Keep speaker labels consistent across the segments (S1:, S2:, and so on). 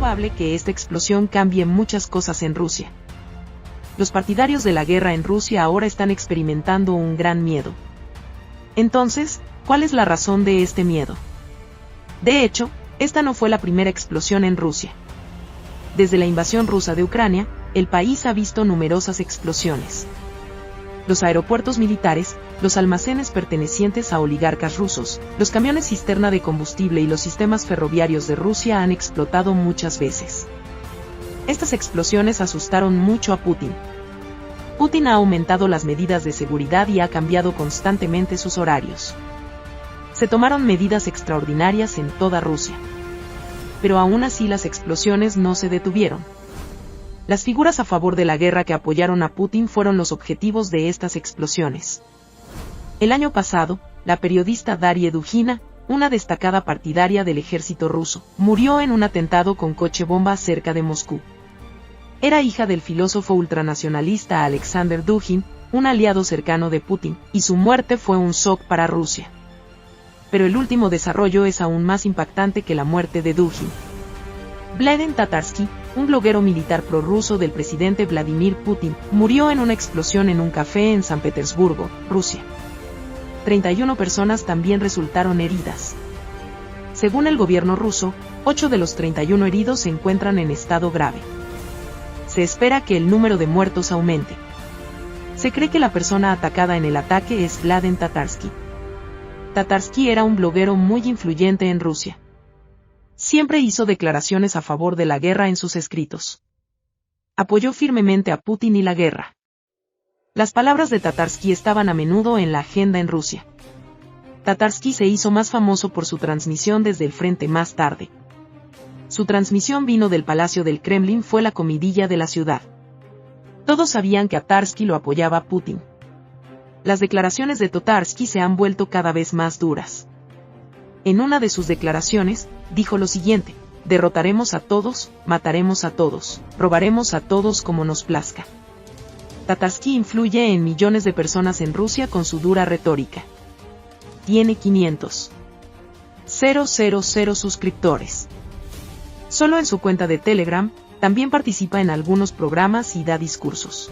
S1: probable que esta explosión cambie muchas cosas en Rusia. Los partidarios de la guerra en Rusia ahora están experimentando un gran miedo. Entonces, ¿cuál es la razón de este miedo? De hecho, esta no fue la primera explosión en Rusia. Desde la invasión rusa de Ucrania, el país ha visto numerosas explosiones. Los aeropuertos militares, los almacenes pertenecientes a oligarcas rusos, los camiones cisterna de combustible y los sistemas ferroviarios de Rusia han explotado muchas veces. Estas explosiones asustaron mucho a Putin. Putin ha aumentado las medidas de seguridad y ha cambiado constantemente sus horarios. Se tomaron medidas extraordinarias en toda Rusia. Pero aún así las explosiones no se detuvieron. Las figuras a favor de la guerra que apoyaron a Putin fueron los objetivos de estas explosiones. El año pasado, la periodista Daria Dugina, una destacada partidaria del ejército ruso, murió en un atentado con coche bomba cerca de Moscú. Era hija del filósofo ultranacionalista Alexander Dugin, un aliado cercano de Putin, y su muerte fue un shock para Rusia. Pero el último desarrollo es aún más impactante que la muerte de Dugin. Vladimir Tatarsky, un bloguero militar prorruso del presidente Vladimir Putin, murió en una explosión en un café en San Petersburgo, Rusia. 31 personas también resultaron heridas. Según el gobierno ruso, 8 de los 31 heridos se encuentran en estado grave. Se espera que el número de muertos aumente. Se cree que la persona atacada en el ataque es Vladimir Tatarsky. Tatarsky era un bloguero muy influyente en Rusia. Siempre hizo declaraciones a favor de la guerra en sus escritos. Apoyó firmemente a Putin y la guerra. Las palabras de Tatarsky estaban a menudo en la agenda en Rusia. Tatarsky se hizo más famoso por su transmisión desde el frente más tarde. Su transmisión vino del Palacio del Kremlin, fue la comidilla de la ciudad. Todos sabían que Tatarsky lo apoyaba a Putin. Las declaraciones de Tatarsky se han vuelto cada vez más duras. En una de sus declaraciones, dijo lo siguiente: derrotaremos a todos, mataremos a todos, robaremos a todos como nos plazca. Tatarsky influye en millones de personas en Rusia con su dura retórica. Tiene 500.000 suscriptores. Solo en su cuenta de Telegram, también participa en algunos programas y da discursos.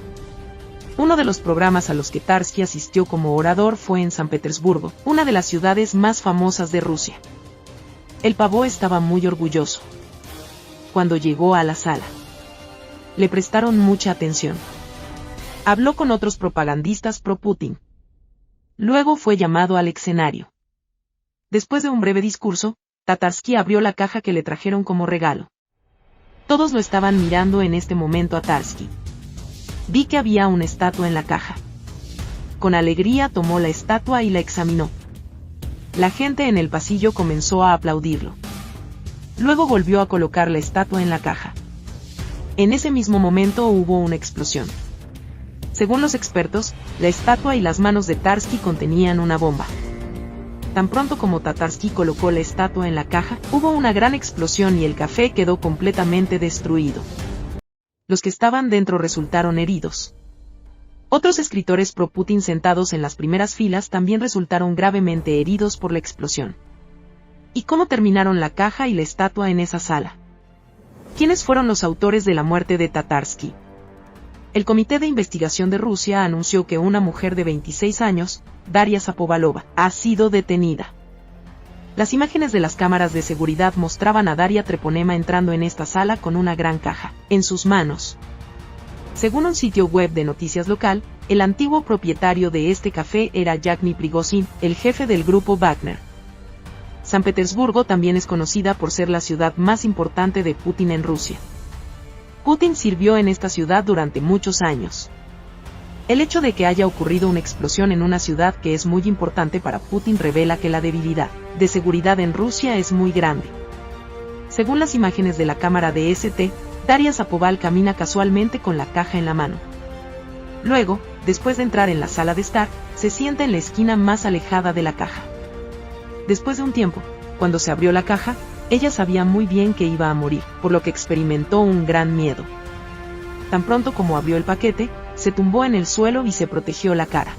S1: Uno de los programas a los que Tatarsky asistió como orador fue en San Petersburgo, una de las ciudades más famosas de Rusia. El pavo estaba muy orgulloso. Cuando llegó a la sala, le prestaron mucha atención. Habló con otros propagandistas pro-Putin. Luego fue llamado al escenario. Después de un breve discurso, Tatarsky abrió la caja que le trajeron como regalo. Todos lo estaban mirando en este momento a Tatarsky. Vi que había una estatua en la caja. Con alegría tomó la estatua y la examinó. La gente en el pasillo comenzó a aplaudirlo. Luego volvió a colocar la estatua en la caja. En ese mismo momento hubo una explosión. Según los expertos, la estatua y las manos de Tatarsky contenían una bomba. Tan pronto como Tatarsky colocó la estatua en la caja, hubo una gran explosión y el café quedó completamente destruido. Los que estaban dentro resultaron heridos. Otros escritores pro-Putin sentados en las primeras filas también resultaron gravemente heridos por la explosión. ¿Y cómo terminaron la caja y la estatua en esa sala? ¿Quiénes fueron los autores de la muerte de Tatarsky? El Comité de Investigación de Rusia anunció que una mujer de 26 años, Daria Zapovalova, ha sido detenida. Las imágenes de las cámaras de seguridad mostraban a Daria Treponema entrando en esta sala con una gran caja en sus manos. Según un sitio web de noticias local, el antiguo propietario de este café era Yevgeny Prigozhin, el jefe del grupo Wagner. San Petersburgo también es conocida por ser la ciudad más importante de Putin en Rusia. Putin sirvió en esta ciudad durante muchos años. El hecho de que haya ocurrido una explosión en una ciudad que es muy importante para Putin revela que la debilidad de seguridad en Rusia es muy grande. Según las imágenes de la cámara de ST, Daria Zapoval camina casualmente con la caja en la mano. Luego, después de entrar en la sala de estar, se sienta en la esquina más alejada de la caja. Después de un tiempo, cuando se abrió la caja, ella sabía muy bien que iba a morir, por lo que experimentó un gran miedo. Tan pronto como abrió el paquete, se tumbó en el suelo y se protegió la cara.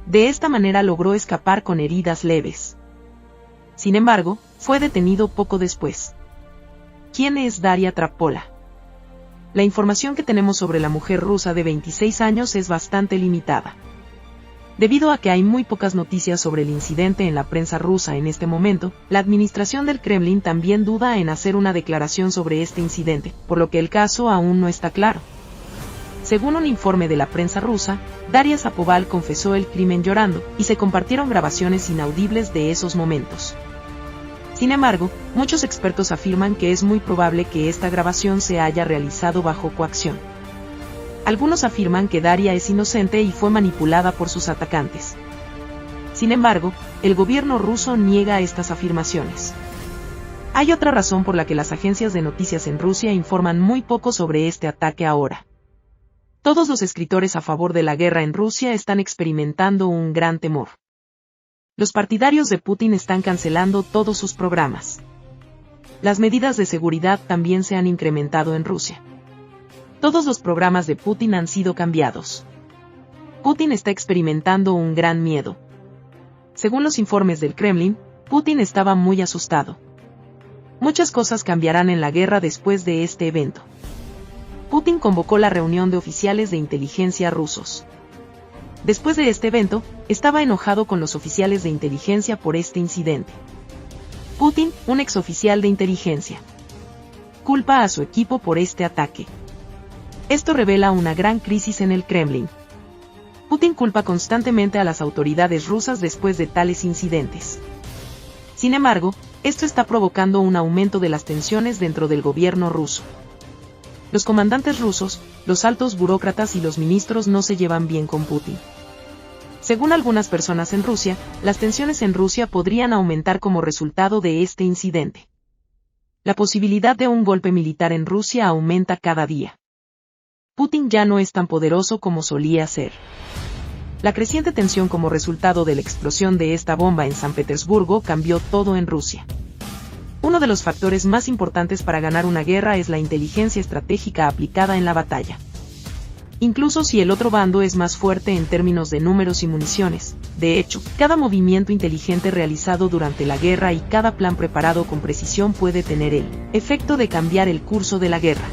S1: De esta manera logró escapar con heridas leves. Sin embargo, fue detenido poco después. ¿Quién es Daria Trappola? La información que tenemos sobre la mujer rusa de 26 años es bastante limitada. Debido a que hay muy pocas noticias sobre el incidente en la prensa rusa en este momento, la administración del Kremlin también duda en hacer una declaración sobre este incidente, por lo que el caso aún no está claro. Según un informe de la prensa rusa, Daria Zapoval confesó el crimen llorando, y se compartieron grabaciones inaudibles de esos momentos. Sin embargo, muchos expertos afirman que es muy probable que esta grabación se haya realizado bajo coacción. Algunos afirman que Daria es inocente y fue manipulada por sus atacantes. Sin embargo, el gobierno ruso niega estas afirmaciones. Hay otra razón por la que las agencias de noticias en Rusia informan muy poco sobre este ataque ahora. Todos los escritores a favor de la guerra en Rusia están experimentando un gran temor. Los partidarios de Putin están cancelando todos sus programas. Las medidas de seguridad también se han incrementado en Rusia. Todos los programas de Putin han sido cambiados. Putin está experimentando un gran miedo. Según los informes del Kremlin, Putin estaba muy asustado. Muchas cosas cambiarán en la guerra después de este evento. Putin convocó la reunión de oficiales de inteligencia rusos. Después de este evento, estaba enojado con los oficiales de inteligencia por este incidente. Putin, un exoficial de inteligencia, culpa a su equipo por este ataque. Esto revela una gran crisis en el Kremlin. Putin culpa constantemente a las autoridades rusas después de tales incidentes. Sin embargo, esto está provocando un aumento de las tensiones dentro del gobierno ruso. Los comandantes rusos, los altos burócratas y los ministros no se llevan bien con Putin. Según algunas personas en Rusia, las tensiones en Rusia podrían aumentar como resultado de este incidente. La posibilidad de un golpe militar en Rusia aumenta cada día. Putin ya no es tan poderoso como solía ser. La creciente tensión como resultado de la explosión de esta bomba en San Petersburgo cambió todo en Rusia. Uno de los factores más importantes para ganar una guerra es la inteligencia estratégica aplicada en la batalla. Incluso si el otro bando es más fuerte en términos de números y municiones, de hecho, cada movimiento inteligente realizado durante la guerra y cada plan preparado con precisión puede tener el efecto de cambiar el curso de la guerra.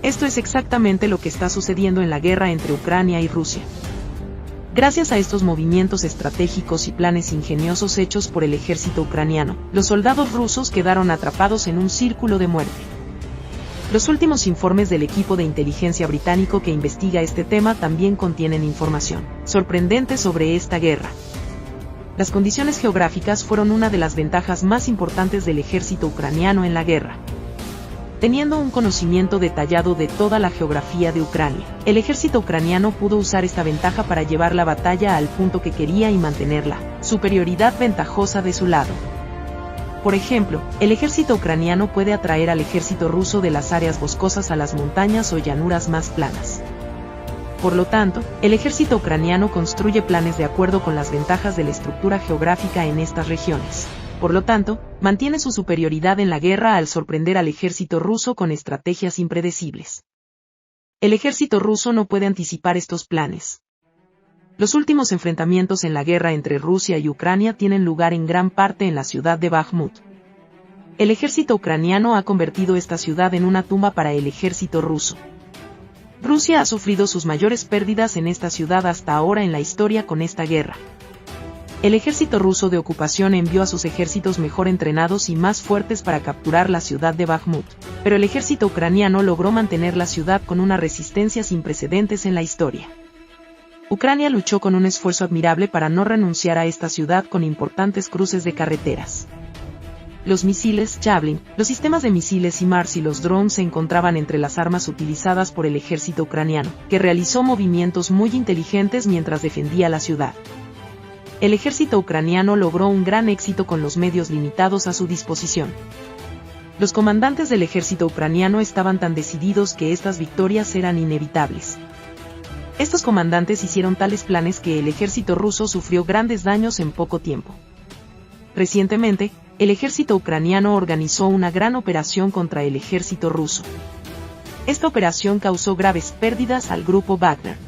S1: Esto es exactamente lo que está sucediendo en la guerra entre Ucrania y Rusia. Gracias a estos movimientos estratégicos y planes ingeniosos hechos por el ejército ucraniano, los soldados rusos quedaron atrapados en un círculo de muerte. Los últimos informes del equipo de inteligencia británico que investiga este tema también contienen información sorprendente sobre esta guerra. Las condiciones geográficas fueron una de las ventajas más importantes del ejército ucraniano en la guerra. Teniendo un conocimiento detallado de toda la geografía de Ucrania, el ejército ucraniano pudo usar esta ventaja para llevar la batalla al punto que quería y mantener la superioridad ventajosa de su lado. Por ejemplo, el ejército ucraniano puede atraer al ejército ruso de las áreas boscosas a las montañas o llanuras más planas. Por lo tanto, el ejército ucraniano construye planes de acuerdo con las ventajas de la estructura geográfica en estas regiones. Por lo tanto, mantiene su superioridad en la guerra al sorprender al ejército ruso con estrategias impredecibles. El ejército ruso no puede anticipar estos planes. Los últimos enfrentamientos en la guerra entre Rusia y Ucrania tienen lugar en gran parte en la ciudad de Bakhmut. El ejército ucraniano ha convertido esta ciudad en una tumba para el ejército ruso. Rusia ha sufrido sus mayores pérdidas en esta ciudad hasta ahora en la historia con esta guerra. El ejército ruso de ocupación envió a sus ejércitos mejor entrenados y más fuertes para capturar la ciudad de Bakhmut, pero el ejército ucraniano logró mantener la ciudad con una resistencia sin precedentes en la historia. Ucrania luchó con un esfuerzo admirable para no renunciar a esta ciudad con importantes cruces de carreteras. Los misiles Javelin, los sistemas de misiles HIMARS y los drones se encontraban entre las armas utilizadas por el ejército ucraniano, que realizó movimientos muy inteligentes mientras defendía la ciudad. El ejército ucraniano logró un gran éxito con los medios limitados a su disposición. Los comandantes del ejército ucraniano estaban tan decididos que estas victorias eran inevitables. Estos comandantes hicieron tales planes que el ejército ruso sufrió grandes daños en poco tiempo. Recientemente, el ejército ucraniano organizó una gran operación contra el ejército ruso. Esta operación causó graves pérdidas al grupo Wagner,